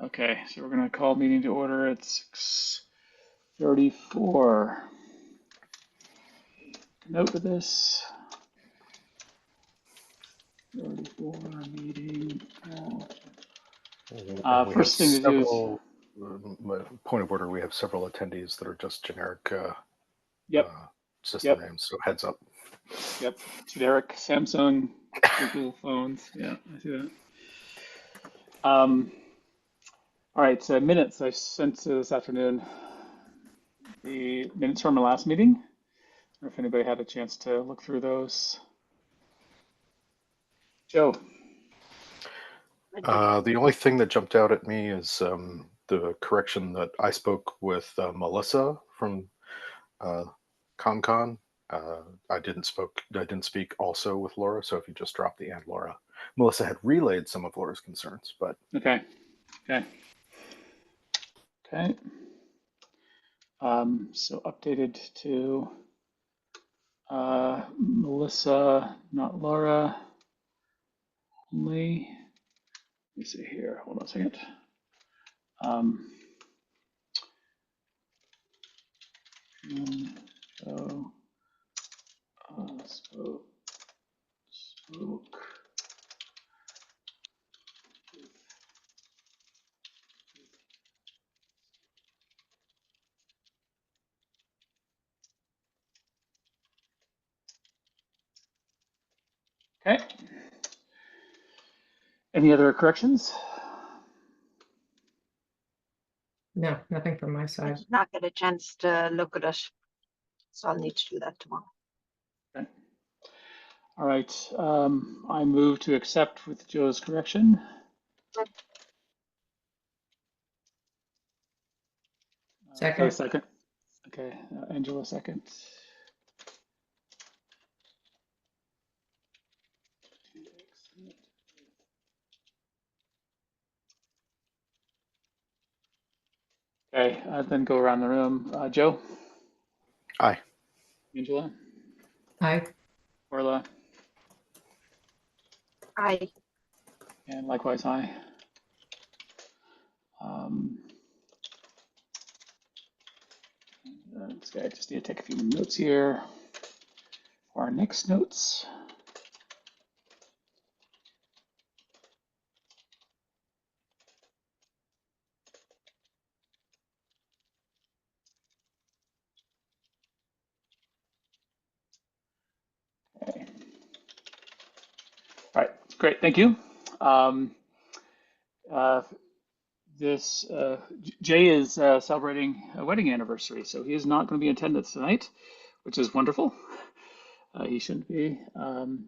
Okay, so we're going to call meeting to order at 6:34. Note of this. 34 meeting. First thing to do is. Point of order, we have several attendees that are just generic Yep. system names, so heads up. Yep. Generic Samsung Google phones. Yeah, I see that. All right, so minutes I sent this afternoon. The minutes from the last meeting. Or if anybody had a chance to look through those. Joe. The only thing that jumped out at me is the correction that I spoke with Melissa from ConCon. I didn't speak also with Laura, so if you just drop the and Laura. Melissa had relayed some of Laura's concerns, but Okay. So updated to Melissa, not Laura. Only. Let me see here. Hold on a second. So spoke. Okay. Any other corrections? No, nothing from my I side. did not get a chance to look at it, so I'll need to do that tomorrow. Okay. All right. I move to accept with Joe's correction. Second. Second. Okay. Angela, second. Okay. Then go around the room. Joe. aye. Angela. Aye. Orla. Aye. And likewise, aye. I just need to take a few notes here for our next notes. Okay. All right, great, thank you. Jay is celebrating a wedding anniversary, so he is not going to be in attendance tonight, which is wonderful. He shouldn't be,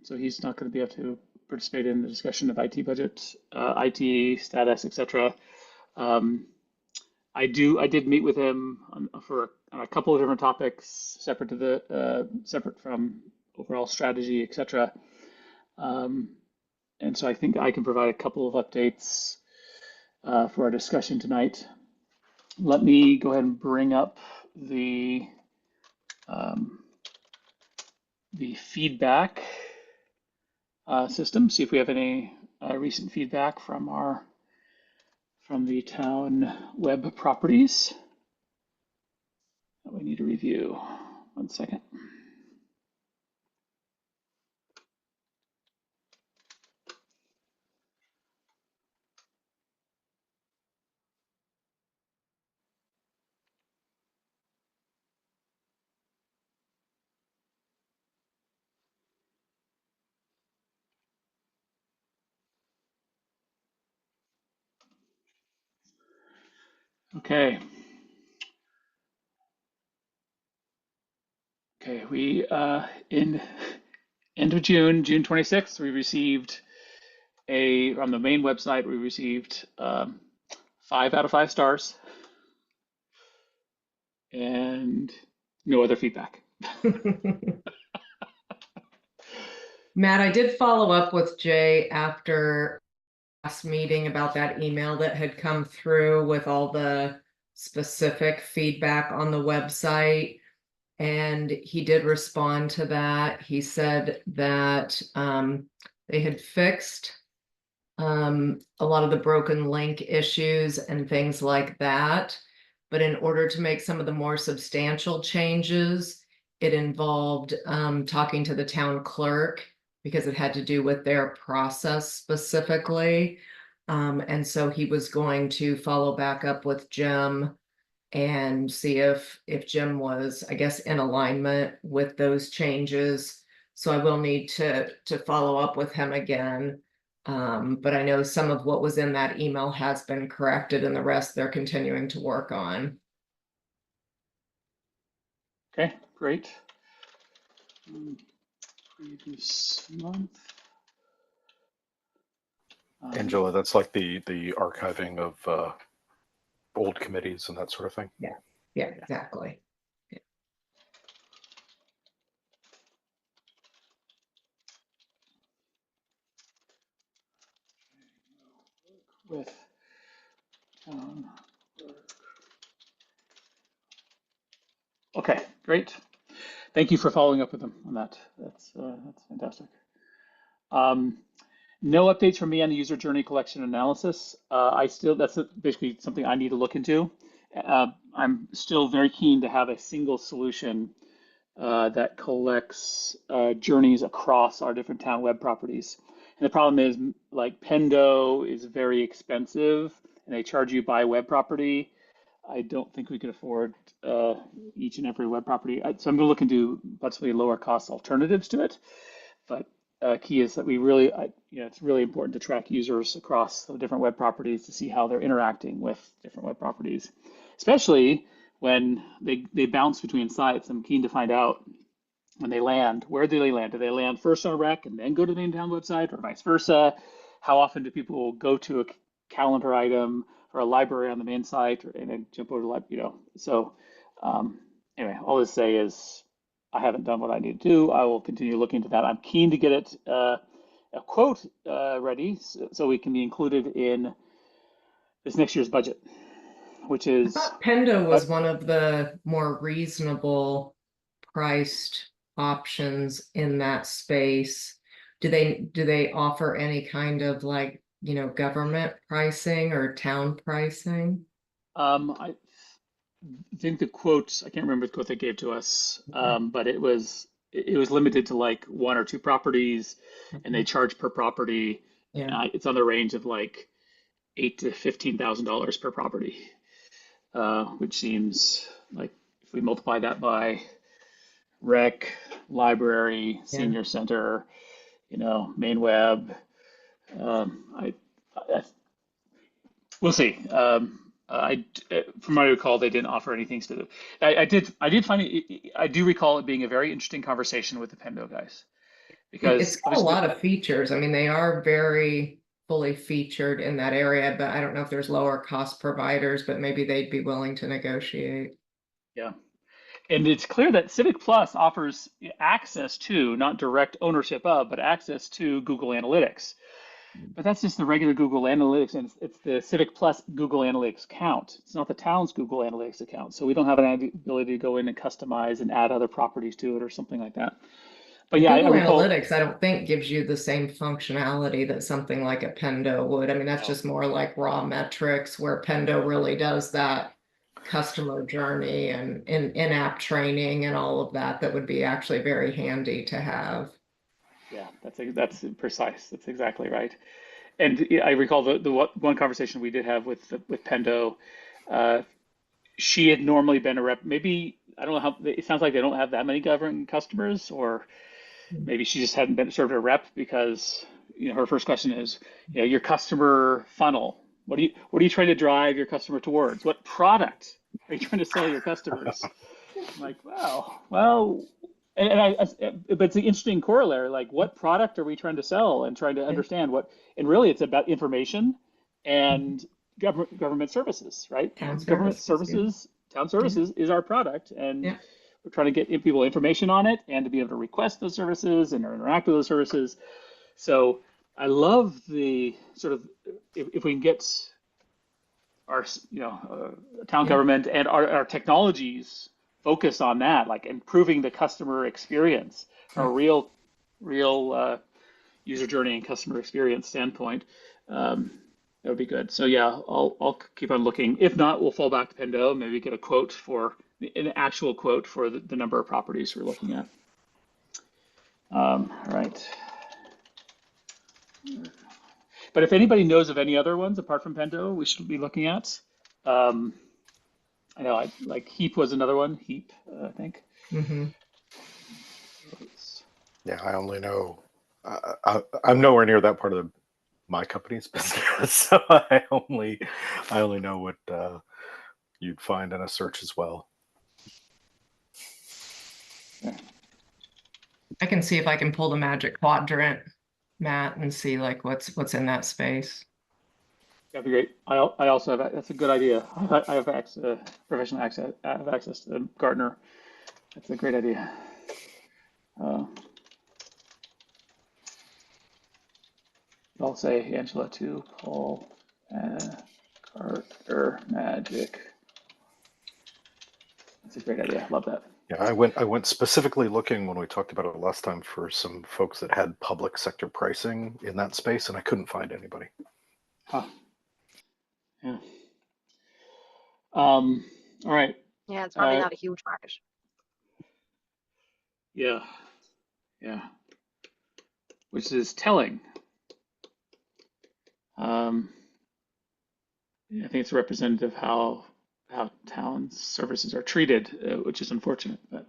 so he's not going to be able to participate in the discussion of IT budget, IT status, etc. I did meet with him for a couple of different topics, separate from overall strategy, etc. And so I think I can provide a couple of updates for our discussion tonight. Let me go ahead and bring up the feedback system. See if we have any recent feedback from the town web properties that we need to review. 1 second. Okay. Okay, we in end of June 26th, we received on the main website, we received 5 out of 5 stars and no other feedback. Matt, I did follow up with Jay after last meeting about that email that had come through with all the specific feedback on the website. And he did respond to that. He said that they had fixed a lot of the broken link issues and things like that. But in order to make some of the more substantial changes, it involved talking to the town clerk because it had to do with their process specifically. And so he was going to follow back up with Jim and see if Jim was, I guess, in alignment with those changes. So I will need to follow up with him again. But I know some of what was in that email has been corrected and the rest they're continuing to work on. Okay, great. Previous month. Angela, that's like the archiving of old committees and that sort of thing. Yeah, exactly. With town clerk. Okay, great. Thank you for following up with them on that. That's fantastic. No updates from me on the user journey collection analysis. That's basically something I need to look into. I'm still very keen to have a single solution that collects journeys across our different town web properties. And the problem is, like, Pendo is very expensive and they charge you by web property. I don't think we could afford each and every web property. So I'm going to look into possibly lower cost alternatives to it. But key is that it's really important to track users across the different web properties to see how they're interacting with different web properties, especially when they bounce between sites. I'm keen to find out when they land, where do they land? Do they land first on a rec and then go to the main town website, or vice versa? How often do people go to a calendar item or a library on the main site and then jump over to, So anyway, all this to say is I haven't done what I need to do. I will continue looking into that. I'm keen to get it a quote ready so we can be included in this next year's budget, which I is thought Pendo was one of the more reasonable priced options in that space. Do they offer any kind of like, government pricing or town pricing? I think the quotes, I can't remember the quote they gave to us, but it was limited to like one or two properties, and they charge per property. Yeah. It's on the range of like $8,000 to $15,000 per property, which seems like if we multiply that by rec, library, Yeah. senior center, main web, I we'll see. From what I recall, they didn't offer anything to. I did find it. I do recall it being a very interesting conversation with the Pendo guys It's because got a lot of features. I mean, they are very fully featured in that area, but I don't know if there's lower cost providers, but maybe they'd be willing to negotiate. yeah, and it's clear that Civic Plus offers access to, not direct ownership of, but access to Google Analytics. But that's just the regular Google Analytics, and it's the Civic Plus Google Analytics account. It's not the town's Google Analytics account. So we don't have an ability to go in and customize and add other properties to it or something like that. But yeah, I Google recall. Analytics, I don't think gives you the same functionality that something like a Pendo would. I mean, that's No, just more like raw metrics where Pendo really does that customer journey and in-app training and all of that would be actually very handy to have. yeah, that's precise. That's exactly right. And yeah, I recall the one conversation we did have with Pendo. Uh, she had normally been a rep. Maybe I don't know how. It sounds like they don't have that many government customers, or maybe she just hadn't been served a rep because her first question is, your customer funnel. What are you trying to drive your customer towards? What product are you trying to sell your customers? I'm like, wow, well, but it's an interesting corollary. Like, what product are we trying to sell and trying to Yeah. understand what? And really, it's about information and government services, right? Town Government services, yeah. services, town Yeah. services is our product, and Yeah. we're trying to get people information on it and to be able to request those services and interact with those services. So I love the sort of if we can get our town Yeah. government and our technologies focus on that, like improving the customer experience from a real user journey and customer experience standpoint. That would be good. So yeah, I'll keep on looking. If not, we'll fall back to Pendo, maybe get a quote for an actual quote for the number of properties we're looking at. All right. But if anybody knows of any other ones apart from Pendo, we should be looking at. I know, like Heap was another one. Heap, I think. Mm-hmm. Yeah, I only know. I'm nowhere near that part of my company's business, so I only know what you'd find in a search as well. I can see if I can pull the magic quadrant, Matt, and see like what's in that space. That'd be great. I also have, that's a good idea. I have access, professional access, I have access to Gartner. That's a great idea. I'll say Angela to Paul Carter Magic. That's a great idea. Love that. Yeah, I went specifically looking when we talked about it last time for some folks that had public sector pricing in that space, and I couldn't find anybody. Huh. Yeah. All right. Yeah, it's probably not a huge market. Yeah. Yeah. Which is telling. I think it's representative how town services are treated, which is unfortunate. But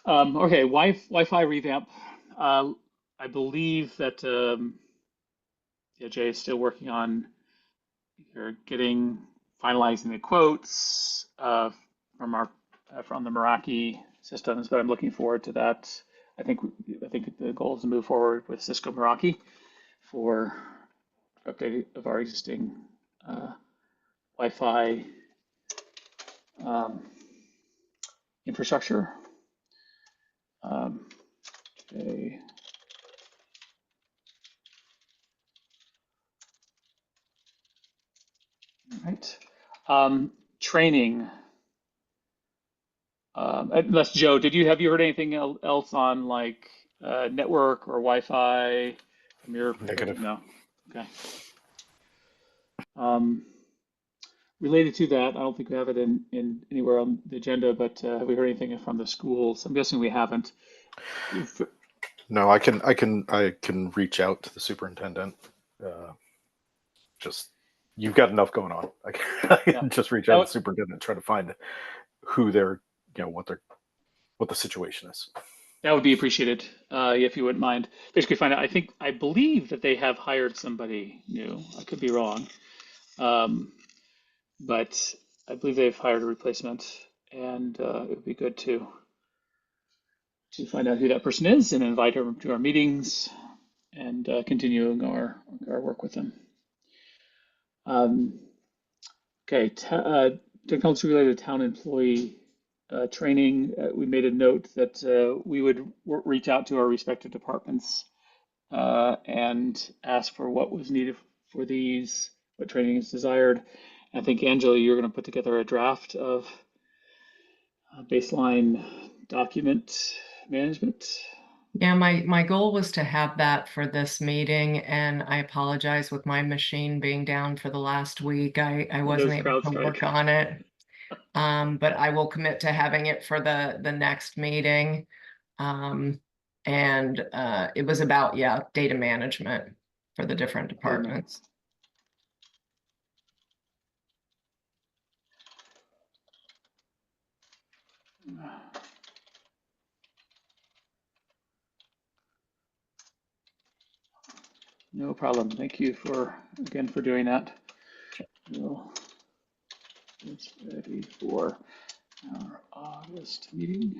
okay, Wi-Fi revamp. I believe that yeah, Jay is still working on finalizing the quotes from the Meraki systems, but I'm looking forward to that. I think the goal is to move forward with Cisco Meraki for update of our existing Wi-Fi infrastructure. Okay. All right. Training. Unless Joe, have you heard anything else on like network or Wi-Fi from your perspective? Negative. No. Okay. Related to that, I don't think we have it in anywhere on the agenda, but have we heard anything from the schools? I'm guessing we haven't. No, I can reach out to the superintendent. Just you've got enough going on. I can just reach out to the superintendent and try to find who they're, what the situation is. That would be appreciated if you wouldn't mind. Basically, find out. I believe that they have hired somebody new. I could be wrong, but I believe they've hired a replacement, and it would be good to find out who that person is and invite her to our meetings and continuing our work with them. Okay, technology-related town employee training. We made a note that we would reach out to our respective departments and ask for what was needed for these, what training is desired. I think, Angela, you're going to put together a draft of baseline document management. Yeah, my goal was to have that for this meeting, and I apologize with my machine being down for the last week. I wasn't able to work on it. But I will commit to having it for the next meeting. And it was about, data management for the different departments. No problem. Thank you again for doing that. It's ready for our August meeting.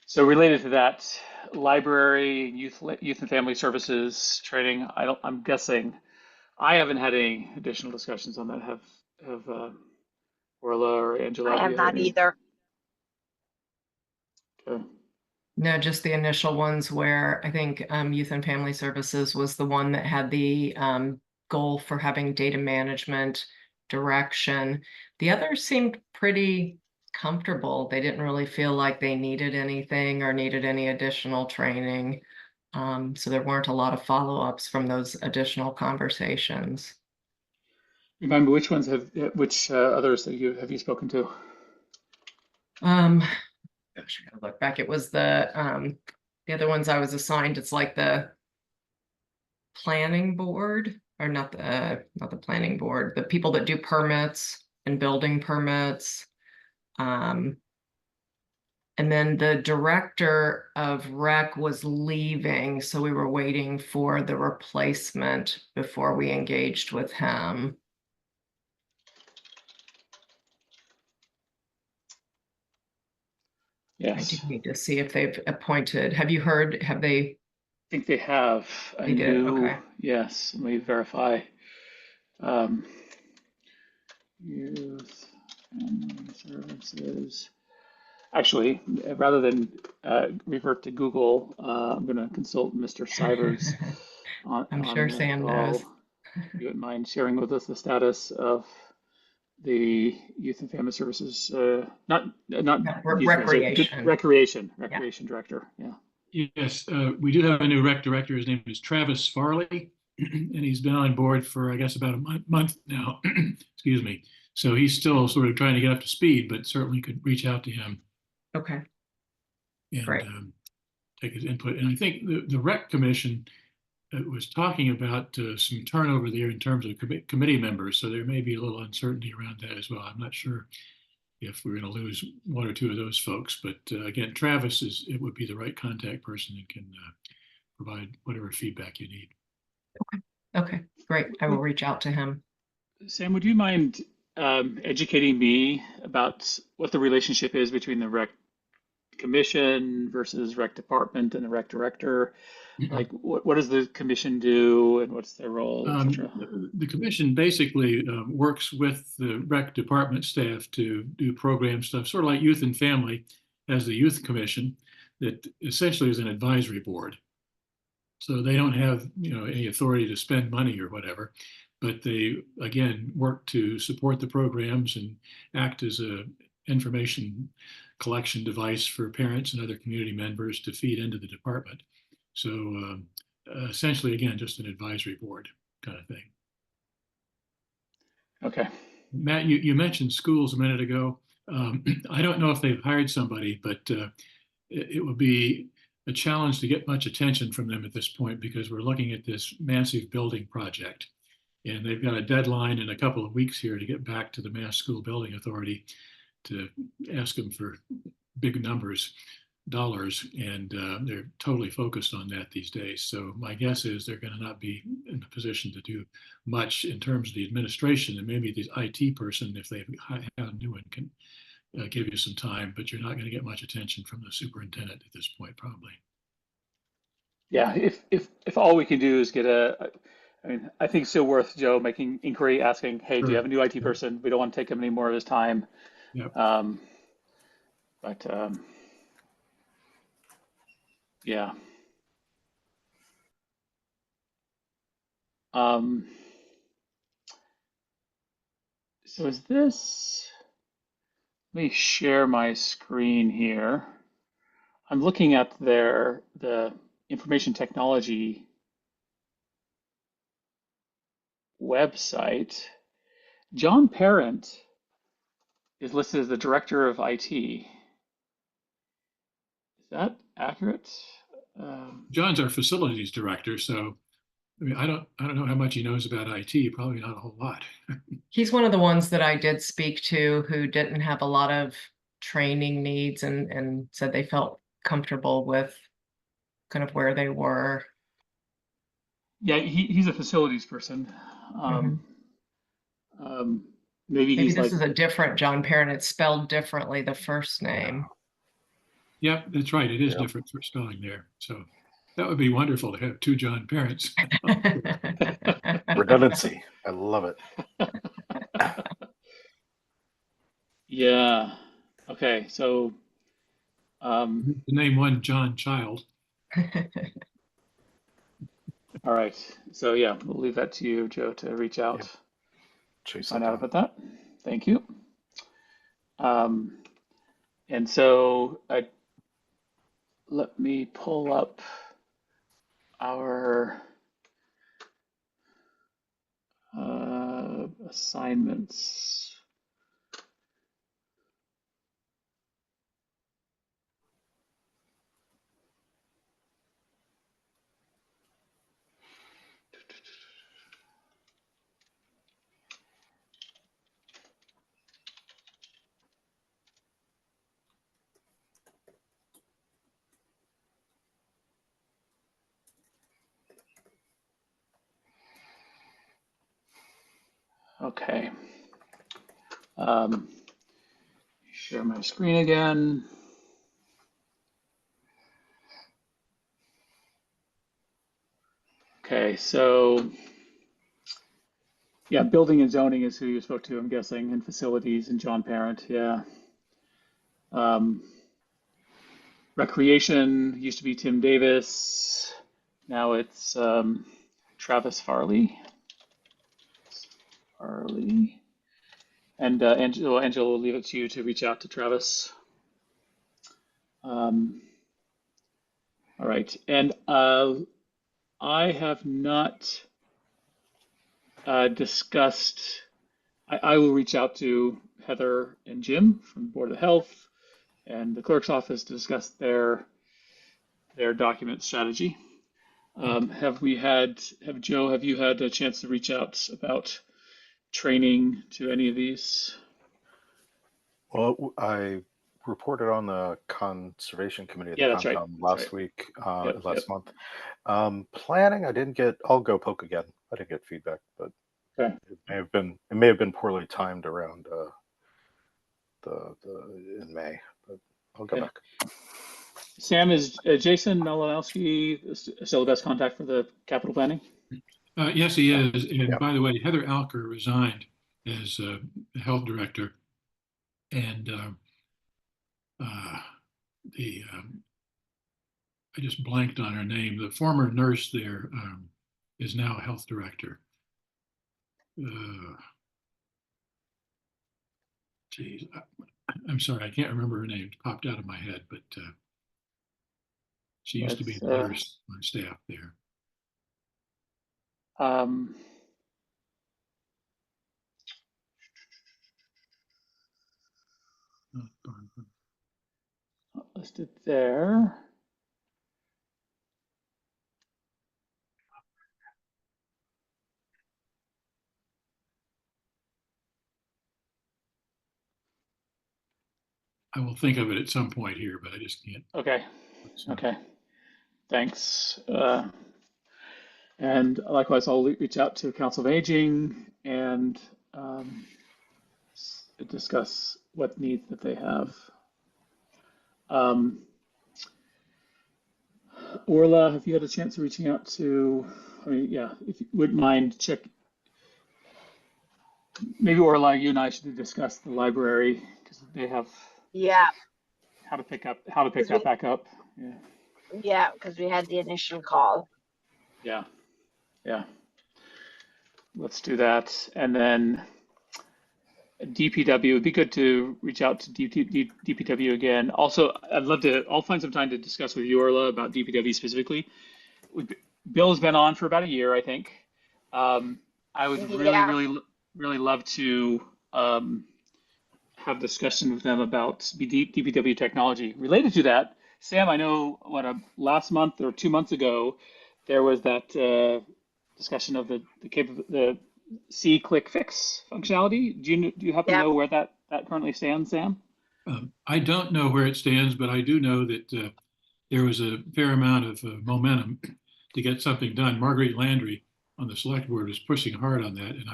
So related to that, library, youth and family services training. I'm guessing I haven't had any additional discussions on that. Have Orla or Angela? I have not either. Okay. No, just the initial ones where I think Youth and Family Services was the one that had the goal for having data management direction. The others seemed pretty comfortable. They didn't really feel like they needed anything or needed any additional training. So there weren't a lot of follow-ups from those additional conversations. Remember which ones which others that you have you spoken to? Gosh, I gotta look back. It was the other ones I was assigned. It's like the planning board, or not the planning board, the people that do permits and building permits. And then the director of rec was leaving, so we were waiting for the replacement before we engaged with him. I do Yes, need to see if they've appointed. Have you heard? Have they? I think they have a They did. new. Okay. Yes, let me verify. Um, Youth Family Services. Actually, rather than revert to Google, I'm going to consult Mr. Sivers I'm on sure the Sam knows. call. You wouldn't mind sharing with us the status of the Youth and Family Services, not No, Youth Family Services, recreation. Yeah. Recreation Director. Yeah. Yes, we do have a new rec director. His name is Travis Farley, and he's been on board for, I guess, about a month now. Excuse me. So he's still sort of trying to get up to speed, but certainly could reach out to him Okay. and Great. take his input. And I think the rec commission was talking about some turnover there in terms of committee members. So there may be a little uncertainty around that as well. I'm not sure if we're going to lose one or two of those folks. But again, Travis it would be the right contact person and can provide whatever feedback you need. Okay. Great. I will reach out to him. Sam, would you mind educating me about what the relationship is between the rec commission versus rec department and the rec director? Like, what does the commission do and what's their role, etc.? The commission basically works with the rec department staff to do program stuff, sort of like youth and family as the youth commission that essentially is an advisory board. So they don't have, any authority to spend money or whatever, but they, again, work to support the programs and act as a information collection device for parents and other community members to feed into the department. So essentially, again, just an advisory board kind of thing. Okay. Matt, you mentioned schools a minute ago. I don't know if they've hired somebody, but it would be a challenge to get much attention from them at this point because we're looking at this massive building project. And they've got a deadline in a couple of weeks here to get back to the Mass School Building Authority to ask them for big dollars, and they're totally focused on that these days. So my guess is they're going to not be in a position to do much in terms of the administration, and maybe the IT person, if they have a new one, can give you some time, but you're not going to get much attention from the superintendent at this point, probably. Yeah, if all we can do is get I mean, I think it's still worth Joe making inquiry, asking, hey, do you Sure. have a new IT Yep. person? We don't want to take him any more of his time. Yep. But yeah. So is this, let me share my screen here. I'm looking at the information technology website. John Parent is listed as the director of IT. Is that accurate? John's our facilities director, so I mean, I don't know how much he knows about IT. Probably not a whole lot. He's one of the ones that I did speak to who didn't have a lot of training needs and said they felt comfortable with kind of where they were. Yeah, he's a facilities person. Mhm. Maybe Maybe he's this like, is a different John Parent. It's spelled differently, the first name. Yep, that's right. It is Yep. different for spelling there. So that would be wonderful to have two John Parents. Redundancy. I love it. yeah. Okay, so To name one John Child. all right. So yeah, we'll leave that to you, Joe, to reach out, Yep. Chase find that out down. about that. Thank you. And so let me pull up our assignments. Okay. Share my screen again. Okay, so yeah, building and zoning is who you spoke to, I'm guessing, and facilities and John Parent, yeah. Recreation used to be Tim Davis. Now it's Travis Farley. And Angela, we'll leave it to you to reach out to Travis. All right, and I have not discussed. I will reach out to Heather and Jim from Board of Health and the clerk's office to discuss their document strategy. Have Joe, have you had a chance to reach out about training to any of these? Well, I reported on the conservation committee at the Yeah, that's right. Concom That's last right. week, Yep, last yep. month. Planning, I didn't get. I'll go poke again. I didn't get feedback, but Okay. it may have been poorly timed around in May. But I'll go Okay. back. Sam, is Jason Malinowski still the best contact for the capital planning? Yes, he is. And Yeah. by the way, Heather Alker resigned as the health director, and the I just blanked on her name. The former nurse there is now a health director. Geez, I'm sorry, I can't remember her name. It popped out of my head, but she used to be a nurse on staff there. Listed there. I will think of it at some point here, but I just can't. Okay. Okay. Thanks. And likewise, I'll reach out to Council of Aging and discuss what needs that they have. Orla, have you had a chance of reaching out to, I mean, yeah, if you wouldn't mind, maybe Orla, you and I should discuss the library because they have Yeah, how to pick that back up. Yeah. yeah, because we had the initial call. Yeah. Yeah. Let's do that. And then DPW, it'd be good to reach out to DPW again. Also, I'll find some time to discuss with you, Orla, about DPW specifically. Bill's been on for about a year, I think. I would Yeah, really love to have discussion with them about DPW technology. Related to that, Sam, I know last month or 2 months ago, there was that discussion of the see, click, fix functionality. Do you happen to yeah, know where that currently stands, Sam? I don't know where it stands, but I do know that there was a fair amount of momentum to get something done. Marguerite Landry on the select board was pushing hard on that, and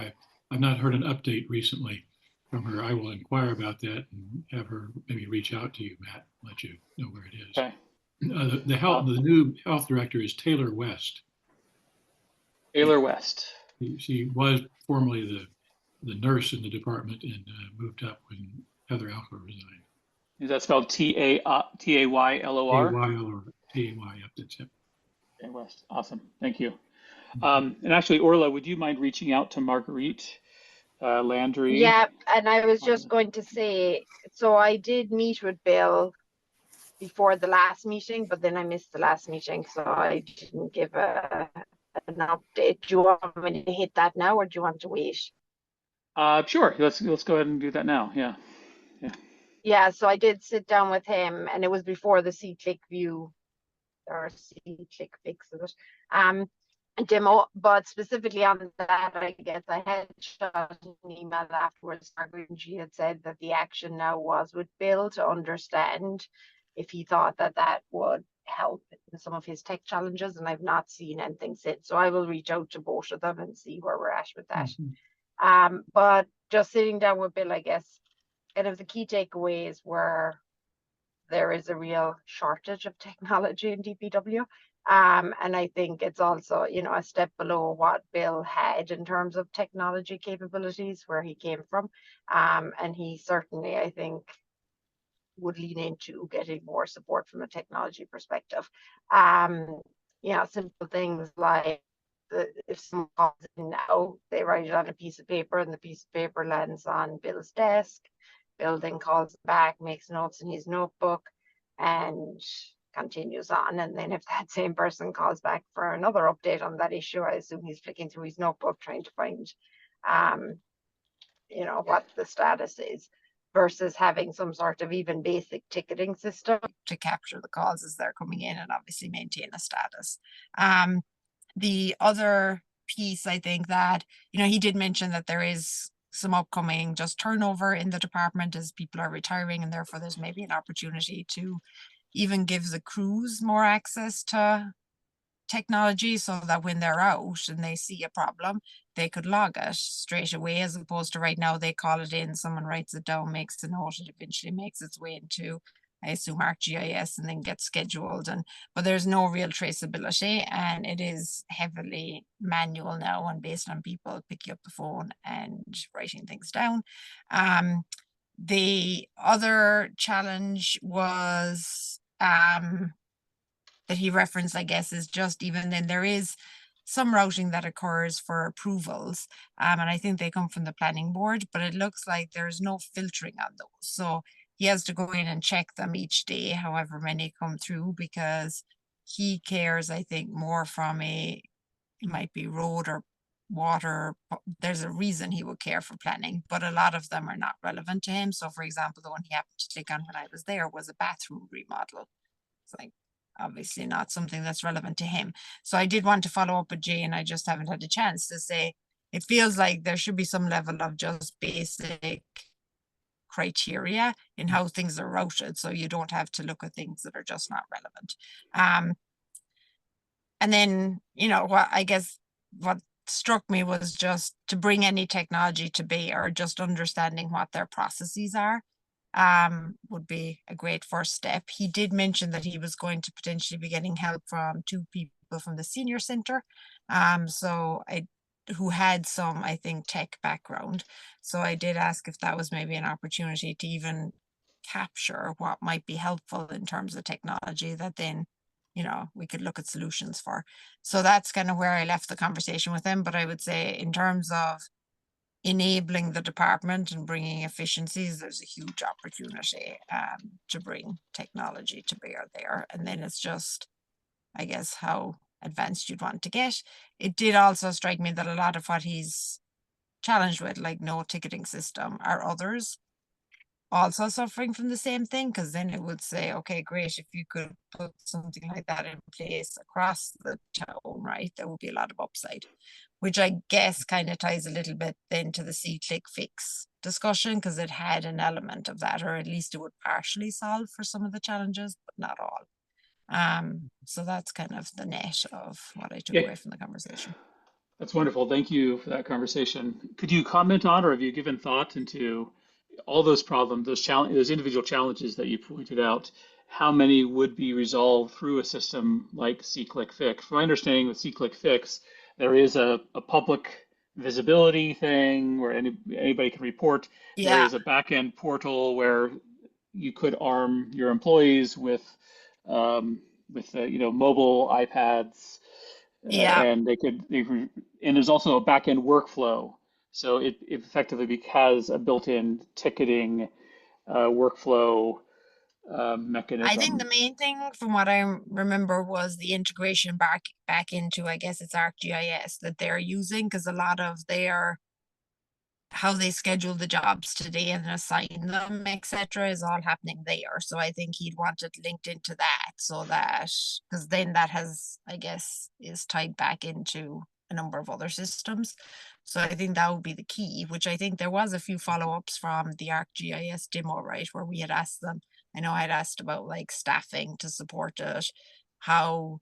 I've not heard an update recently from her. I will inquire about that and have her maybe reach out to you, Matt, let you know where it is. Okay. The new health director is Taylor West. Taylor West. She was formerly the nurse in the department and moved up when Heather Alker resigned. Is that spelled Taylor? Taylor, yep, that's it. Okay, West. Awesome. Thank you. And actually, Orla, would you mind reaching out to Marguerite Landry? yeah. And I was just going to say, so I did meet with Bill before the last meeting, but then I missed the last meeting, so I didn't give an update. Do you want me to hit that now, or do you want to wait? Sure. Let's go ahead and do that now. Yeah. Yeah. Yeah, so I did sit down with him, and it was before the C-Click view or C-Click fix of it. Demo, but specifically on that, I guess I had shot an email afterwards. And she had said that the action now was with Bill to understand if he thought that that would help in some of his tech challenges, and I've not seen anything since. So I will reach out to both of them and see where we're at with that. But just sitting down with Bill, I guess, kind of the key takeaways were there is a real shortage of technology in DPW. And I think it's also, a step below what Bill had in terms of technology capabilities where he came from. And he certainly, I think, would lean into getting more support from a technology perspective. Simple things like if someone calls in now, they write it on a piece of paper and the piece of paper lands on Bill's desk. Bill then calls back, makes notes in his notebook, and continues on. And then if that same person calls back for another update on that issue, I assume he's flicking through his notebook trying to find, what the status is, versus having some sort of even basic ticketing system to capture the calls as they're coming in and obviously maintain a status. The other piece, I think that, he did mention that there is some upcoming just turnover in the department as people are retiring, and therefore there's maybe an opportunity to even give the crews more access to technology so that when they're out and they see a problem, they could log it straight away, as opposed to right now they call it in, someone writes it down, makes a note, it eventually makes its way into, I assume, ArcGIS and then gets scheduled. But there's no real traceability, and it is heavily manual now and based on people picking up the phone and writing things down. The other challenge was that he referenced, I guess, is just even then there is some routing that occurs for approvals. And I think they come from the planning board, but it looks like there's no filtering on those. So he has to go in and check them each day, however many come through, because he cares, I think, more from it might be road or water. There's a reason he would care for planning, but a lot of them are not relevant to him. So for example, the one he happened to click on when I was there was a bathroom remodel. It's like, obviously not something that's relevant to him. So I did want to follow up with Jay, and I just haven't had a chance to say, it feels like there should be some level of just basic criteria in how things are routed, so you don't have to look at things that are just not relevant. And then, what I guess what struck me was just to bring any technology to bear, just understanding what their processes are would be a great first step. He did mention that he was going to potentially be getting help from 2 people from the senior center, who had some, I think, tech background. So I did ask if that was maybe an opportunity to even capture what might be helpful in terms of technology that then, we could look at solutions for. So that's kind of where I left the conversation with him. But I would say in terms of enabling the department and bringing efficiencies, there's a huge opportunity to bring technology to bear there. And then it's just, I guess, how advanced you'd want to get. It did also strike me that a lot of what he's challenged with, like no ticketing system, are others also suffering from the same thing, because then it would say, okay, great, if you could put something like that in place across the town, right, there would be a lot of upside, which I guess kind of ties a little bit then to the C-Click fix discussion, because it had an element of that, or at least it would partially solve for some of the challenges, but not all. So that's kind of the net of what I took Yeah, away from the conversation. that's wonderful. Thank you for that conversation. Could you comment on, or have you given thought into all those problems, those individual challenges that you pointed out? How many would be resolved through a system like C-Click Fix? From my understanding with C-Click Fix, there is a public visibility thing where anybody can report. There Yeah, is a back-end portal where you could arm your employees with mobile iPads, yeah, and and there's also a back-end workflow. So it effectively has a built-in ticketing workflow I think the mechanism. main thing from what I remember was the integration back into, I guess it's ArcGIS that they're using, because a lot of their how they schedule the jobs today and assign them, etc., is all happening there. So I think he'd want it linked into that, so that because then that has, I guess, is tied back into a number of other systems. So I think that would be the key, which I think there was a few follow-ups from the ArcGIS demo, right, where we had asked them. I know I'd asked about like staffing to support it, how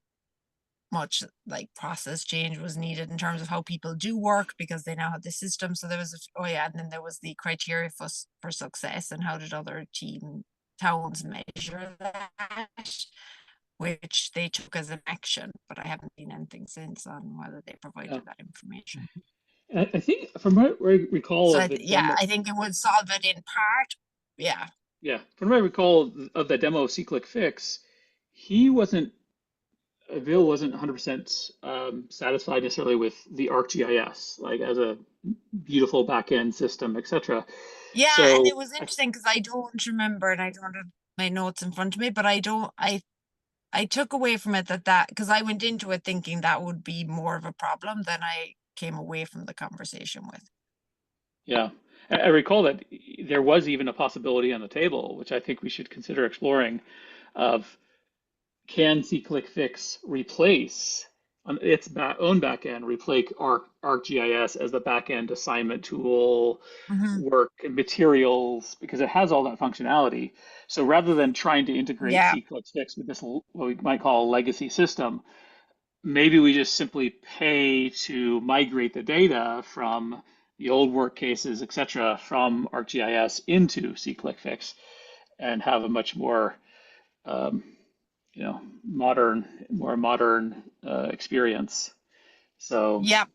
much like process change was needed in terms of how people do work because they now have the system. So there was oh yeah, and then there was the criteria for success and how did other towns measure that, which they took as an action, but I haven't seen anything since on whether they provided that information. I think from what I recall So of the yeah, demo, I think it would solve it in part. Yeah. yeah, from what I recall of the demo C-Click Fix, he wasn't Bill wasn't 100% satisfied necessarily with the ArcGIS, like as a beautiful backend system, etc. Yeah, and So it was interesting because I don't remember, and I don't have my notes in front of me, but I took away from it that because I went into it thinking that would be more of a problem than I came away from the conversation with. yeah, I recall that there was even a possibility on the table, which I think we should consider exploring, of can C-Click Fix replace on its own backend, replace ArcGIS as the backend assignment tool, work and materials, because it has all that functionality. So rather than trying to integrate Yeah. C-Click Fix with this, what we might call a legacy system, maybe we just simply pay to migrate the data from the old work cases, et cetera, from ArcGIS into C-Click Fix and have a much more um, more modern experience. So Yep.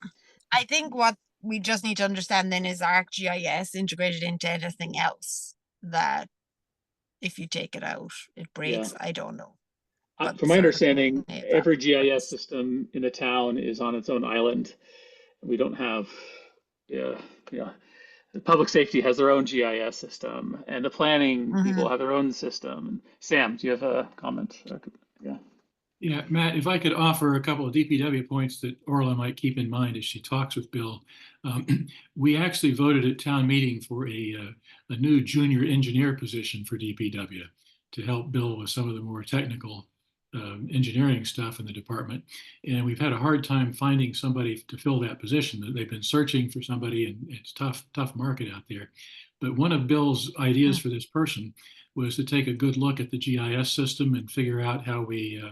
I think what we just need to understand then is ArcGIS integrated into anything else that if you take it out, it yeah, breaks. I don't know. But from my understanding, certainly that every GIS works. system in a town is on its own island. We don't have, yeah, yeah. The public safety has their own GIS system, and the planning people have their own system. Sam, do you have a comment? Yeah. Yeah, Matt, if I could offer a couple of DPW points that Orla might keep in mind as she talks with Bill. We actually voted at town meeting for a new junior engineer position for DPW to help Bill with some of the more technical engineering stuff in the department. And we've had a hard time finding somebody to fill that position. They've been searching for somebody, and it's tough market out there. But one of Bill's ideas for this person was to take a good look at the GIS system and figure out how we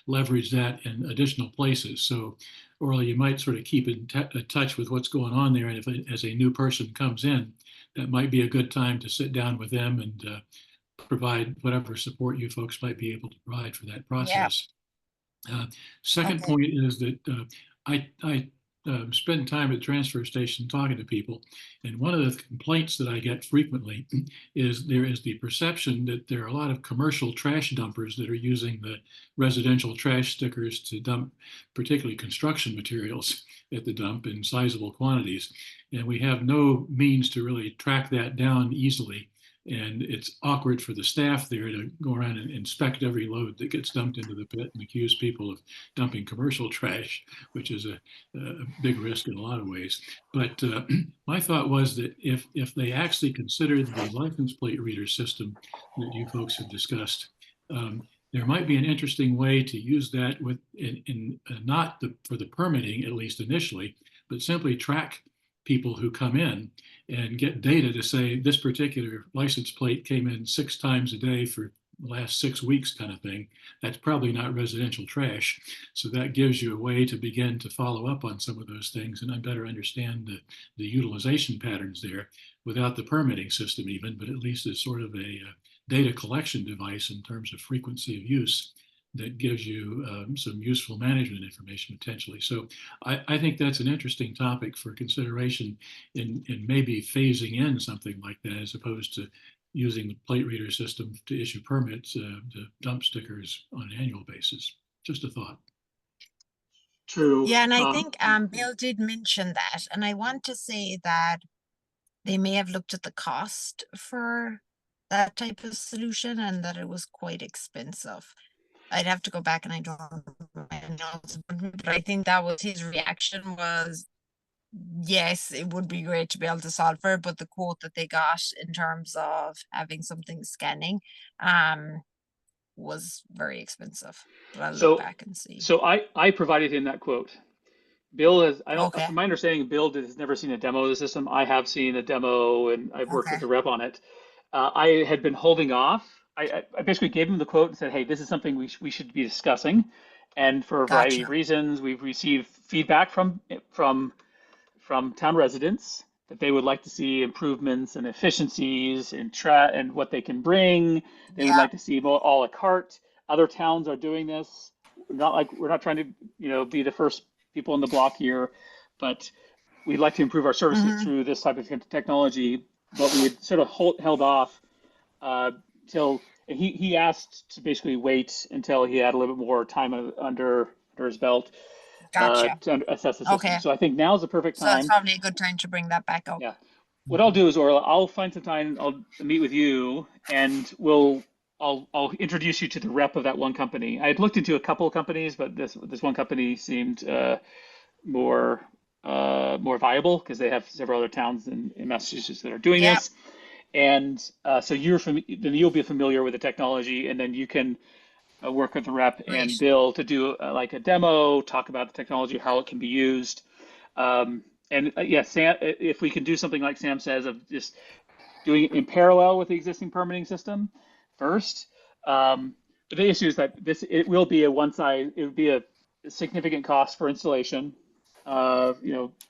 leverage that in additional places. So, Orla, you might sort of keep in touch with what's going on there. And if as a new person comes in, that might be a good time to sit down with them and provide whatever support you folks might be able to provide for that Yeah. process. Second Okay. point is that I spend time at the transfer station talking to people, and one of the complaints that I get frequently is there is the perception that there are a lot of commercial trash dumpers that are using the residential trash stickers to dump particularly construction materials at the dump in sizable quantities, and we have no means to really track that down easily. And it's awkward for the staff there to go around and inspect every load that gets dumped into the pit and accuse people of dumping commercial trash, which is a big risk in a lot of ways. But my thought was that if they actually considered the license plate reader system that you folks have discussed, there might be an interesting way to use that with in not for the permitting, at least initially, but simply track people who come in and get data to say this particular license plate came in 6 times a day for the last 6 weeks, kind of thing. That's probably not residential trash. So that gives you a way to begin to follow up on some of those things and I better understand the utilization patterns there without the permitting system even, but at least as sort of a data collection device in terms of frequency of use that gives you some useful management information potentially. So I think that's an interesting topic for consideration in maybe phasing in something like that as opposed to using the plate reader system to issue permits to dump stickers on an annual basis. Just a thought. True. Yeah, and I think Bill did mention that, and I want to say that they may have looked at the cost for that type of solution and that it was quite expensive. I'd have to go back and I don't remember my notes, but I think that was his reaction was, yes, it would be great to be able to solve for it, but the quote that they got in terms of having something scanning was very expensive. But I'll look So, back and see. so I provided him that quote. Bill has, I don't, Okay. from my understanding, Bill has never seen a demo of the system. I have seen a demo and I've worked Okay. with the rep on it. I had been holding off. I basically gave him the quote and said, hey, this is something we should be discussing. And for a variety of Gotcha. reasons, we've received feedback from town residents that they would like to see improvements and efficiencies and what they can bring. They would Yeah. like to see more a la carte. Other towns are doing this. We're not trying to be the first people in the block here, but we'd like to improve our services Mm-hmm. through this type of technology. But we had sort of held off till he asked to basically wait until he had a little bit more time under his belt Gotcha. to assess the system. Okay. So I think now's the perfect So that's time. probably a good time to bring that back up. Yeah. What I'll do is, Orla, I'll find some time. I'll meet with you, and I'll introduce you to the rep of that one company. I had looked into a couple of companies, but this one company seemed more more viable because they have several other towns in Massachusetts that are doing Yeah. this. And so then you'll be familiar with the technology, and then you can work with the rep and Great. Bill to do like a demo, talk about the technology, how it can be used. And yeah, Sam, if we can do something like Sam says of just doing it in parallel with the existing permitting system first. But the issue is that it will be it would be a significant cost for installation.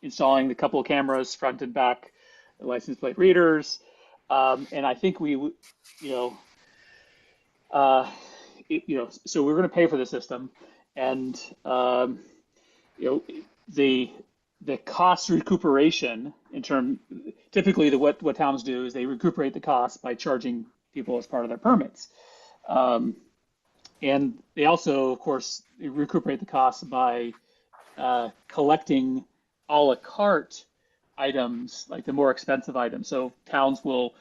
Installing the couple of cameras front and back, license plate readers, and I think so we're going to pay for the system, and you know, the cost recuperation typically what towns do is they recuperate the cost by charging people as part of their permits. And they also, of course, recuperate the cost by collecting a la carte items, like the more expensive items. So towns will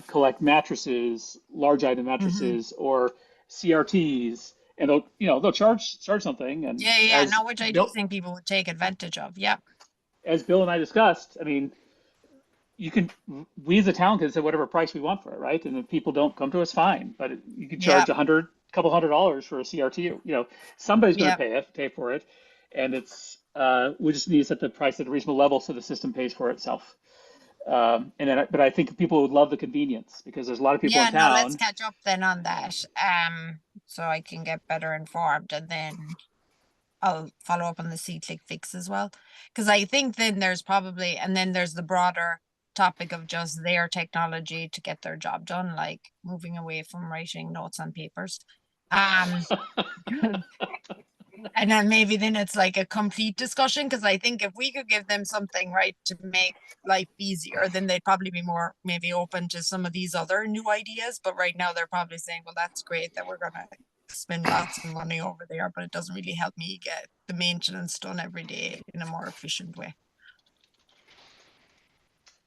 collect mattresses, large item Mm-hmm. mattresses, or CRTs, and they'll charge something. And Yeah. No, which I do think people would take advantage of. Yeah. as Bill and I discussed, I mean, we as a town can say whatever price we want for it, right? And if people don't come to us, fine. But you could Yeah. charge couple $100 for a CRT. Somebody's going Yeah. to pay for it, and we just need to set the price at a reasonable level so the system pays for itself. But I think people would love the convenience because there's a lot of people in Yeah, no, let's town. catch up then on that. So I can get better informed and then I'll follow up on the C-click fix as well. Because I think then there's and then there's the broader topic of just their technology to get their job done, like moving away from writing notes on papers. And then maybe then it's like a complete discussion because I think if we could give them something right to make life easier, then they'd probably be more maybe open to some of these other new ideas. But right now they're probably saying, well, that's great that we're gonna spend lots of money over there, but it doesn't really help me get the maintenance done every day in a more efficient way.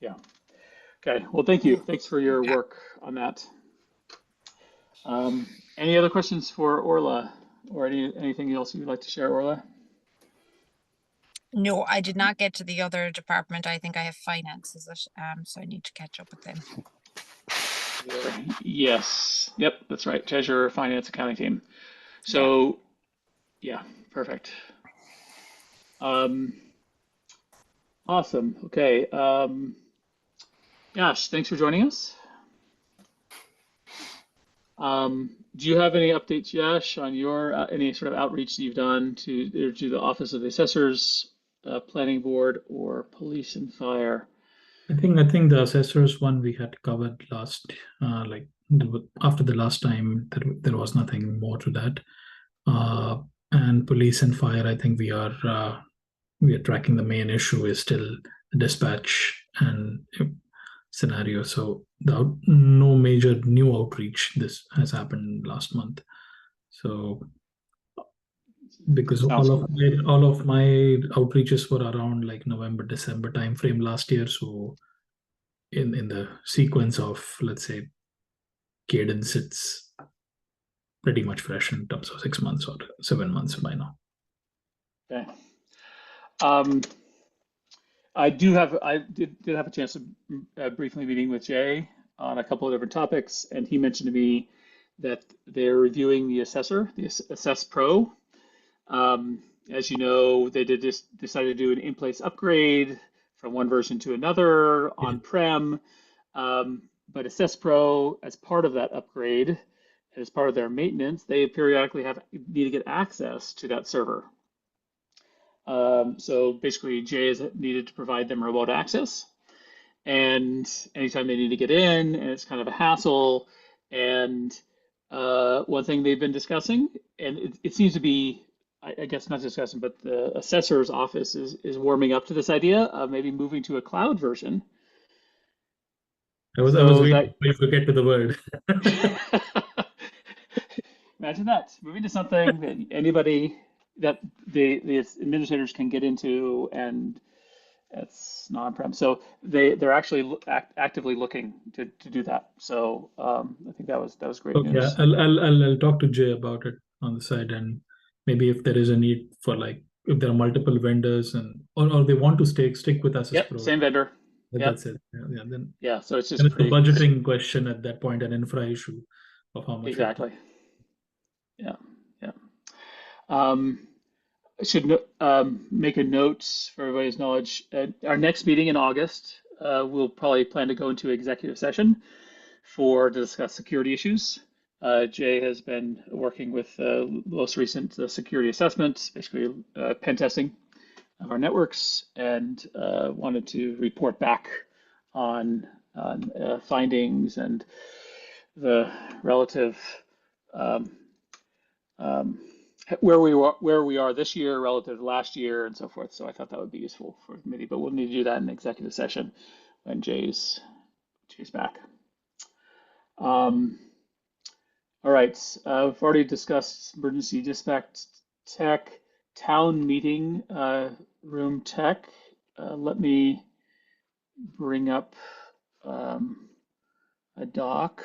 Yeah. Okay. Well, thank you. Thanks for your work on that. Any other questions for Orla, or anything else you'd like to share, Orla? No, I did not get to the other department. I think I have finances, so I need to catch up with them. Yes. Yep, that's right. Treasurer, finance, accounting team. So, yeah, perfect. Awesome. Okay. Yash, thanks for joining us. Do you have any updates, Yash, on your any sort of outreach that you've done to the Office of the Assessors, Planning Board, or Police and Fire? I think the assessors one we had covered last, after the last time, there was nothing more to that. And police and fire, I think we are tracking. The main issue is still the dispatch and scenario. So no major new outreach. This has happened last month. So because Sounds all cool. of my outreaches were around like November, December timeframe last year. So in the sequence of, let's say, cadence, it's pretty much fresh in terms of 6 months or 7 months by now. Okay. Um, I did have a chance to briefly meeting with Jay on a couple of different topics, and he mentioned to me that they're reviewing the assessor, the Assess Pro. As you know, they decided to do an in-place upgrade from one version to another on-prem. But Assess Pro, as part of that upgrade, as part of their maintenance, they periodically need to get access to that server. So basically, Jay has needed to provide them remote access, and anytime they need to get in, and it's kind of a hassle. And one thing they've been discussing, and it seems to be, I guess not discussing, but the assessor's office is warming up to this idea of maybe moving to a cloud version. I was So waiting that for you to get to the word. imagine that moving to something that anybody that the administrators can get into, and it's non-prem. So they're actually actively looking to do that. So I think that was great Okay, news. I'll talk to Jay about it on the side, and maybe if there is a need for, like, if there are multiple vendors and or they want to stick with Assess Yep, Pro, same vendor. Yep. that's it. Yeah, then Yeah, so it's and just it's a pretty budgeting question at that point, an infra issue of how much we have to. exactly. Yeah, yeah. I should make a note for everybody's knowledge. Our next meeting in August, we'll probably plan to go into executive session to discuss security issues. Jay has been working with most recent security assessments, basically pen testing of our networks, and wanted to report back on findings and the relative um, um, where we are this year relative to last year and so forth. So I thought that would be useful for the committee, but we'll need to do that in executive session when Jay's back. All right, we've already discussed emergency dispatch tech, town meeting room tech. Let me bring up a doc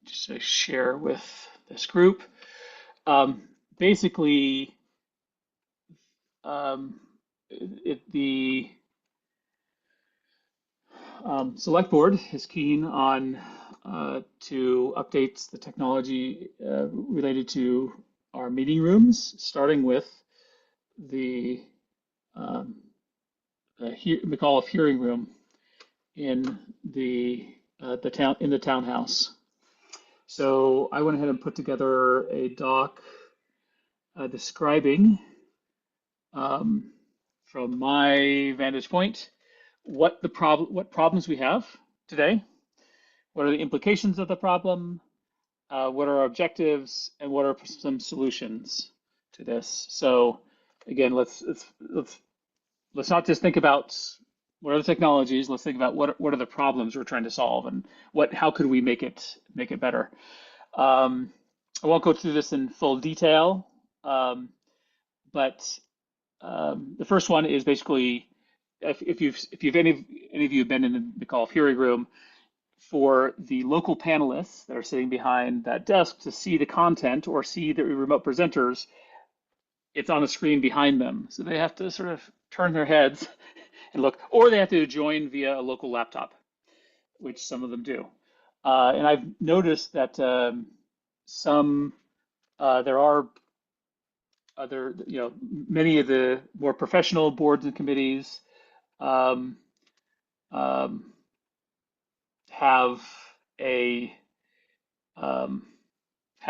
just to share with this group. Basically, the select board is keen on to update the technology related to our meeting rooms, starting with the McAuliffe hearing room in the townhouse. So I went ahead and put together a doc describing, from my vantage point, what problems we have today, what are the implications of the problem, what are our objectives, and what are some solutions to this. So again, let's not just think about what are the technologies. Let's think about what are the problems we're trying to solve, and how could we make it better. I won't go through this in full detail, but the first one is basically if any of you have been in the McAuliffe hearing room, for the local panelists that are sitting behind that desk to see the content or see the remote presenters, it's on the screen behind them. So they have to sort of turn their heads and look, or they have to join via a local laptop, which some of them do. And I've noticed that there are other, many of the more professional boards and committees um, um, have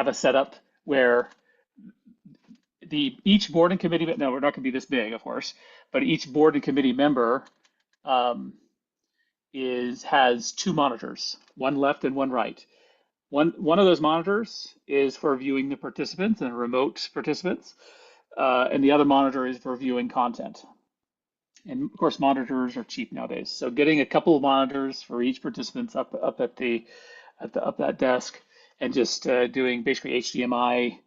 a setup where each board and committee, no, we're not going to be this big, of course, but each board and committee member um, has two monitors, one left and one right. One of those monitors is for viewing the participants and remote participants, and the other monitor is for viewing content. And of course, monitors are cheap nowadays, so getting a couple of monitors for each participant up at that desk, and just doing basically HDMI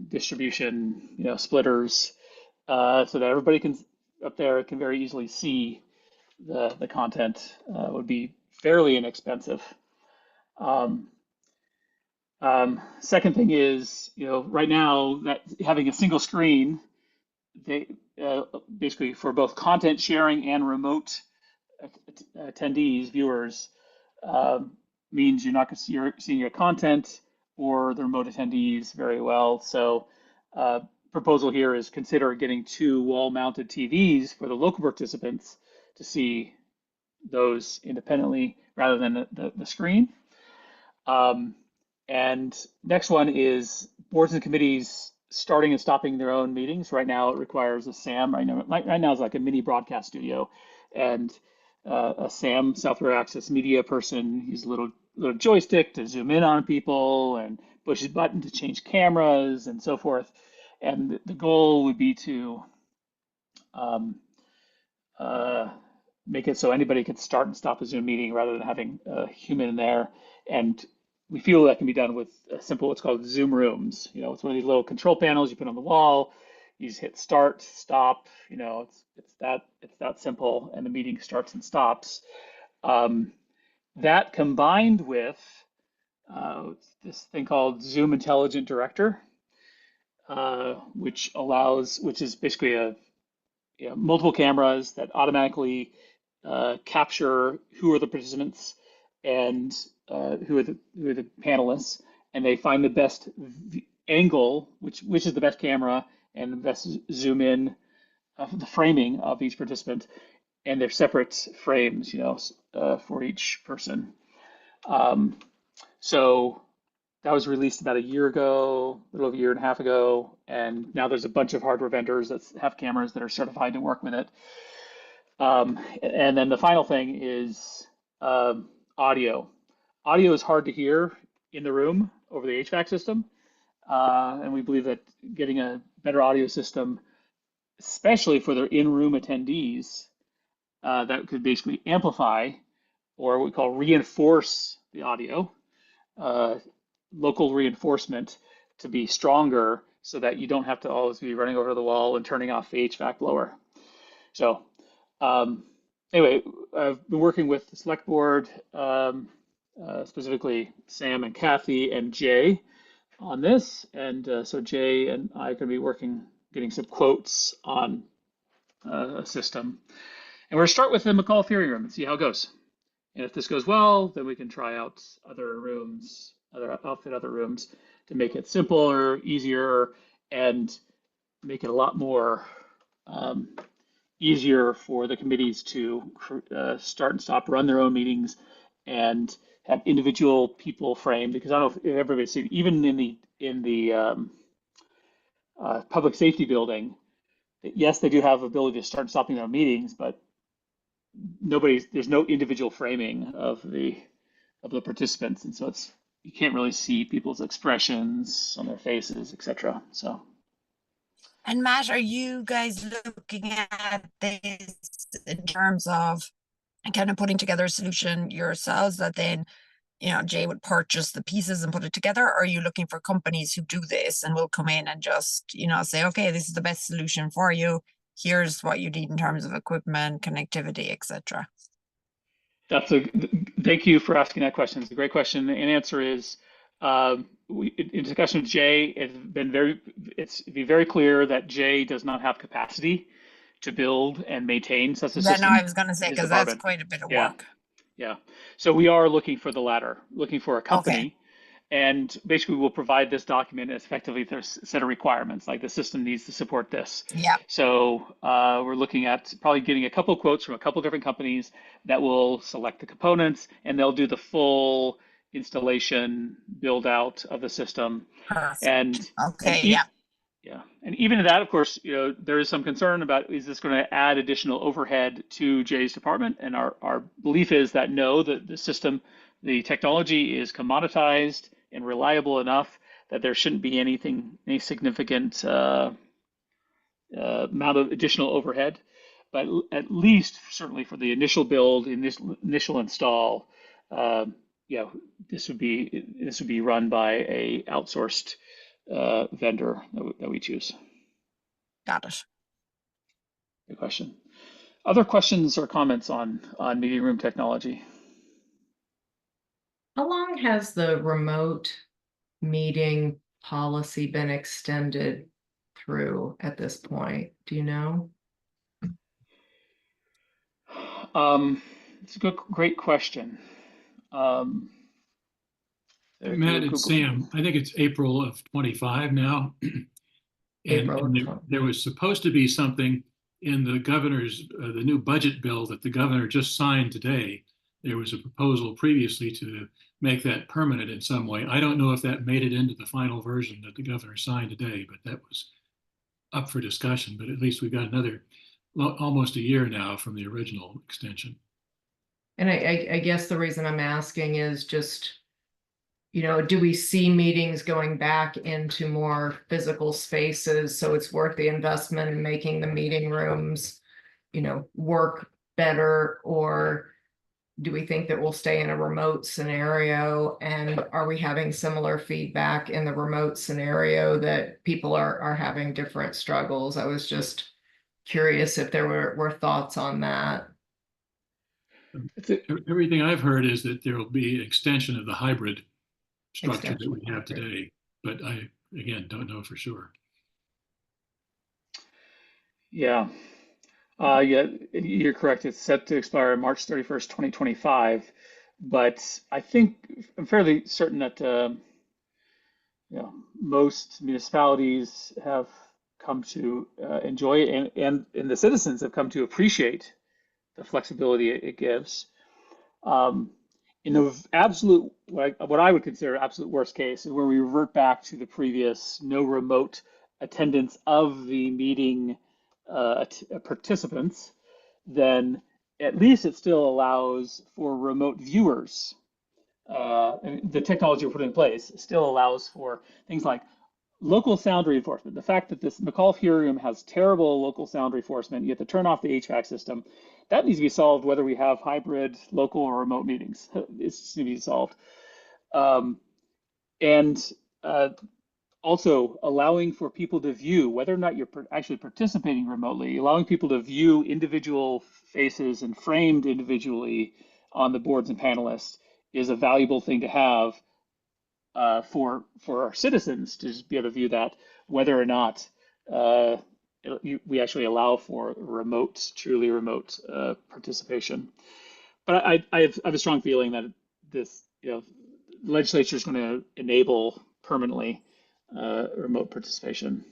distribution, splitters, so that everybody up there can very easily see the content would be fairly inexpensive. Um, Second thing is, right now that having a single screen, they basically for both content sharing and remote attendees, viewers, means you're not going to see seeing your content or the remote attendees very well. So, proposal here is consider getting 2 wall-mounted TVs for the local participants to see those independently rather than the screen. And next one is boards and committees starting and stopping their own meetings. Right now, it requires a SAM. Right now, it's like a mini broadcast studio, and a SAM, software access media person, uses a little joystick to zoom in on people and pushes button to change cameras and so forth. And the goal would be to um, uh, make it so anybody can start and stop a Zoom meeting rather than having a human in there. And we feel that can be done with a simple, what's called Zoom rooms. It's one of these little control panels you put on the wall. You just hit start, stop. It's that simple, and the meeting starts and stops. That combined with this thing called Zoom Intelligent Director, which is basically multiple cameras that automatically capture who are the participants and who are the panelists, and they find the best angle, which is the best camera and the best zoom in of the framing of each participant, and they're separate frames, for each person. So that was released about a year ago, a little over a year and a half ago, and now there's a bunch of hardware vendors that have cameras that are certified to work with it. And then the final thing is audio. Audio is hard to hear in the room over the HVAC system, and we believe that getting a better audio system, especially for their in-room attendees, that could basically amplify or what we call reinforce the audio, uh, local reinforcement to be stronger so that you don't have to always be running over the wall and turning off the HVAC blower. So um, anyway, I've been working with the select board, specifically Sam and Kathy and Jay on this. And so Jay and I are going to be getting some quotes on a system. And we're going to start with the McCall Theory Room and see how it goes. And if this goes well, then we can try out other rooms, outfit other rooms to make it simpler, easier, and make it a lot more easier for the committees to start and stop, run their own meetings, and have individual people framed. Because I don't know if everybody's seen, even in the public safety building, yes, they do have ability to start and stopping their meetings, but there's no individual framing of the participants, and so you can't really see people's expressions on their faces, etc. So. And Matt, are you guys looking at this in terms of kind of putting together a solution yourselves that then, Jay would purchase the pieces and put it together? Or are you looking for companies who do this and will come in and just, say, okay, this is the best solution for you. Here's what you need in terms of equipment, connectivity, etc. Thank you for asking that question. It's a great question. And the answer is, in discussion with Jay, it's be very clear that Jay does not have capacity to build and maintain such a Then system. I was going to say, in his because that's department. quite a bit of Yeah, work. yeah. So we are looking for the latter, looking for a Okay. company, and basically we'll provide this document as effectively there's a set of requirements, like the system needs to support this. Yeah. So we're looking at probably getting a couple quotes from a couple different companies that will select the components, and they'll do the full installation build out of the system. Perfect. And Okay. Yeah. yeah, and even in that, of course, there is some concern about, is this going to add additional overhead to Jay's department? And our belief is that no, the system, the technology is commoditized and reliable enough that there shouldn't be any significant amount of additional overhead. But at least, certainly for the initial build, initial install, yeah, this would be run by a outsourced vendor that we choose. Got it. Good question. Other questions or comments on meeting room technology? How long has the remote meeting policy been extended through at this point? Do you know? It's a great question. Um, do a Matt, it's Google. Sam. I think it's April of 25 now. April And of there, 20. there was supposed to be something in the governor's, the new budget bill that the governor just signed today. There was a proposal previously to make that permanent in some way. I don't know if that made it into the final version that the governor signed today, but that was up for discussion. But at least we've got another, almost a year now from the original extension. And I guess the reason I'm asking is just, do we see meetings going back into more physical spaces? So it's worth the investment in making the meeting rooms, work better? Or do we think that we'll stay in a remote scenario? And are we having similar feedback in the remote scenario that people are having different struggles? I was just curious if there were thoughts on that. Everything I've heard is that there will be an extension of the hybrid structure that we Extension. have today, but I, again, don't know for sure. Yeah. Yeah, you're correct. It's set to expire March 31st, 2025. But I think I'm fairly certain that most municipalities have come to enjoy and the citizens have come to appreciate the flexibility it gives. Um, in the absolute, what I would consider absolute worst case is where we revert back to the previous no remote attendance of the meeting participants, then at least it still allows for remote viewers. And the technology we're putting in place still allows for things like local sound reinforcement. The fact that this McAuliffe Hearing Room has terrible local sound reinforcement, you have to turn off the HVAC system. That needs to be solved whether we have hybrid, local, or remote meetings. It's just going to be solved. And also allowing for people to view whether or not you're actually participating remotely, allowing people to view individual faces and framed individually on the boards and panelists is a valuable thing to have for our citizens to just be able to view that, whether or not we actually allow for remote, truly remote participation. But I have a strong feeling that this, the legislature is going to enable permanently remote participation.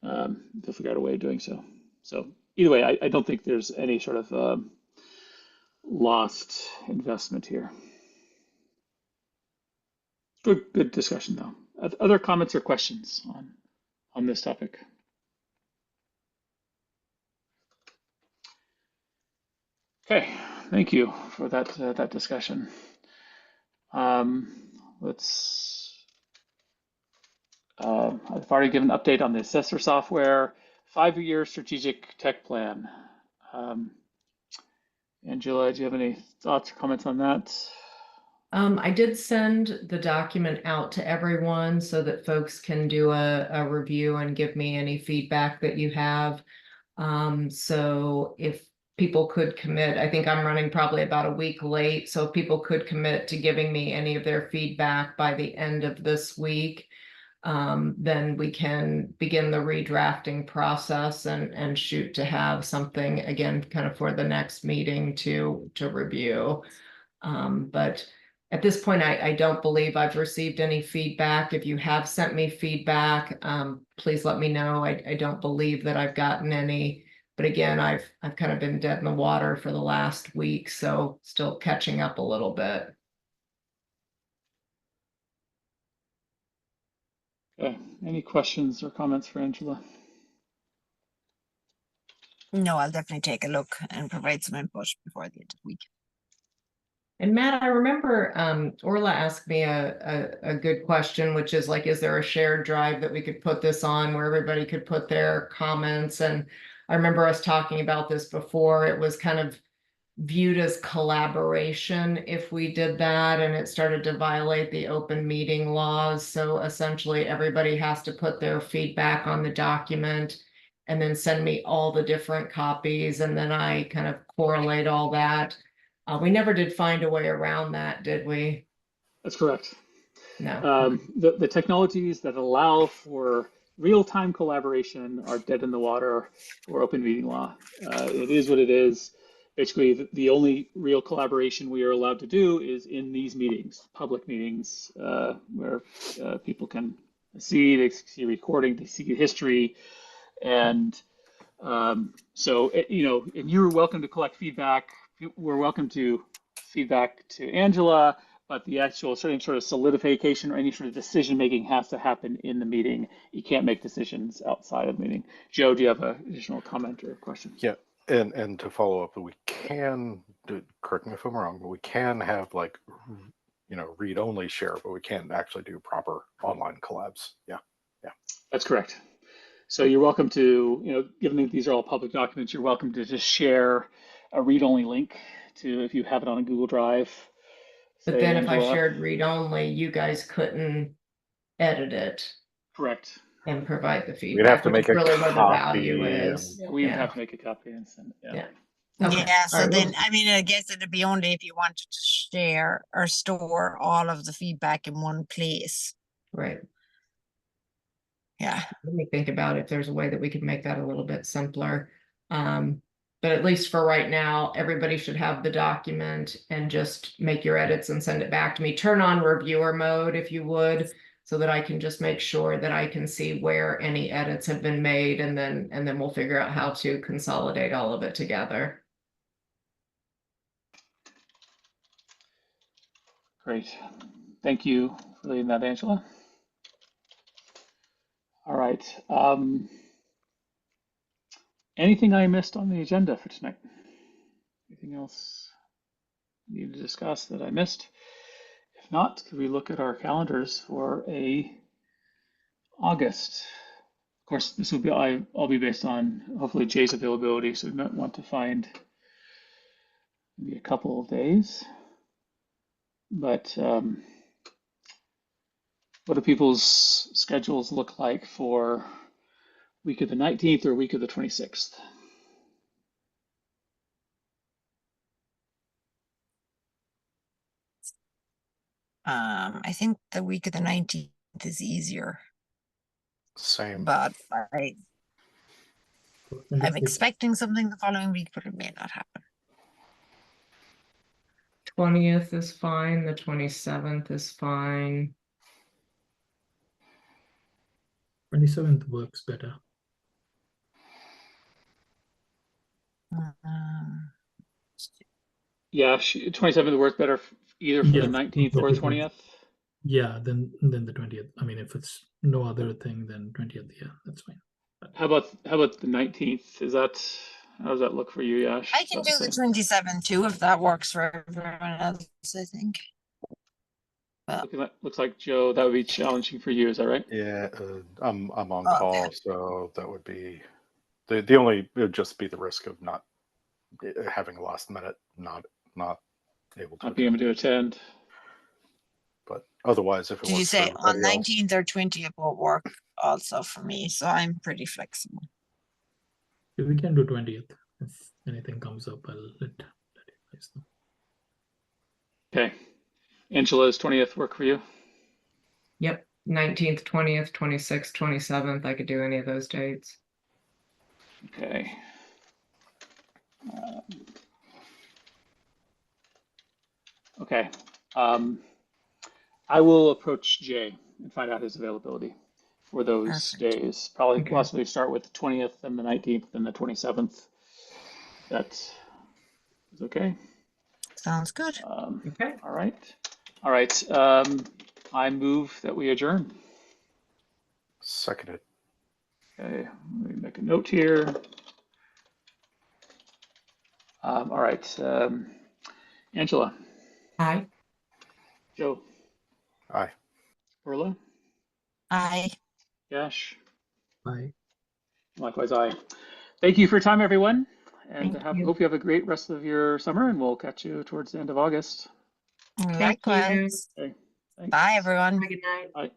They'll figure out a way of doing so. So either way, I don't think there's any sort of lost investment here. Good discussion, though. Other comments or questions on this topic? Okay, thank you for that discussion. Let's. I've already given an update on the assessor software, 5-year strategic tech plan. Angela, do you have any thoughts or comments on that? I did send the document out to everyone so that folks can do a review and give me any feedback that you have. So if people could commit, I think I'm running probably about a week late. So if people could commit to giving me any of their feedback by the end of this week, then we can begin the redrafting process and shoot to have something again, kind of for the next meeting to review. But at this point, I don't believe I've received any feedback. If you have sent me feedback, please let me know. I don't believe that I've gotten any, but again, I've kind of been dead in the water for the last week, so still catching up a little bit. Okay, any questions or comments for Angela? No, I'll definitely take a look and provide some input before the end of the week. And Matt, I remember Orla asked me a good question, which is like, is there a shared drive that we could put this on where everybody could put their comments? And I remember us talking about this before. It was kind of viewed as collaboration if we did that, and it started to violate the open meeting laws. So essentially everybody has to put their feedback on the document and then send me all the different copies, and then I kind of correlate all that. We never did find a way around that, did we? That's correct. No. The technologies that allow for real-time collaboration are dead in the water for open meeting law. It is what it is. Basically, the only real collaboration we are allowed to do is in these meetings, public meetings, where people can they see recording, they see history, and so, and you're welcome to collect feedback. We're welcome to feedback to Angela, but the actual sort of solidification or any sort of decision making has to happen in the meeting. You can't make decisions outside of the meeting. Joe, do you have an additional comment or question? Yeah, and to follow up, we can, correct me if I'm wrong, but we can have like, read only share, but we can't actually do proper online collabs. Yeah. That's correct. So you're welcome to, given that these are all public documents, you're welcome to just share a read-only link to if you have it on a Google Drive. But then if I shared read-only, you guys couldn't edit it Correct. and provide the We'd feedback, have to which make is a really where the value copy is. Yeah, we would Yeah. have to make a copy and send it. Yeah. Yeah, Okay. so All right, then, well, I mean, I guess it'd be only if you wanted to share or store all of the feedback in one place. right. Yeah. Let me think about if there's a way that we could make that a little bit simpler. But at least for right now, everybody should have the document and just make your edits and send it back to me. Turn on reviewer mode if you would, so that I can just make sure that I can see where any edits have been made, and then we'll figure out how to consolidate all of it together. Great. Thank you for leading that, Angela. All right. Anything I missed on the agenda for tonight? Anything else we need to discuss that I missed? If not, could we look at our calendars for August? Of course, this will be all be based on hopefully Jay's availability, so we might want to find maybe a couple of days. But what do people's schedules look like for week of the 19th or week of the 26th? I think the week of the 19th is easier, Same. but I'm 26th. expecting something the following week, but it may not happen. 20th is fine. The 27th is fine. 27th works better. Yeah, 27th works better either for the 19th or the 20th. Yeah, then the 20th. I mean, if it's no other thing, then 20th. Yeah, that's fine. How about the 19th? How does that look for you, Yash? I can do the 27th too, if that works for everyone else, I think. Looks like, Joe, that would be challenging for you. Is that right? Yeah, I'm on call, so that would be the only. It would just be the risk of not having a last minute, not able to. Not being able to attend. But otherwise, if it Did you works say for on everybody else, 19th or 20th will work also for me? So I'm pretty flexible. If we can do 20th. If anything comes up, I'll let you guys know. Okay. Angela's 20th work for you? Yep. 19th, 20th, 26th, 27th. I could do any of those dates. Okay. Okay. I will approach Jay and find out his availability for those days. Probably possibly start with the 20th and the 19th and the 27th. That is okay. Sounds good. Okay. All right. All right. I move that we adjourn. seconded. Okay. Let me make a note here. All right. Angela. Aye. Joe. Aye. Orla. Aye. Yash. Bye. Likewise, aye. Thank you for your time, everyone. And Thank you. hope you have a great rest of your summer, and we'll catch you towards the end of August. Thank you. Likewise. Okay. Thanks. Bye, everyone. Good night. Bye.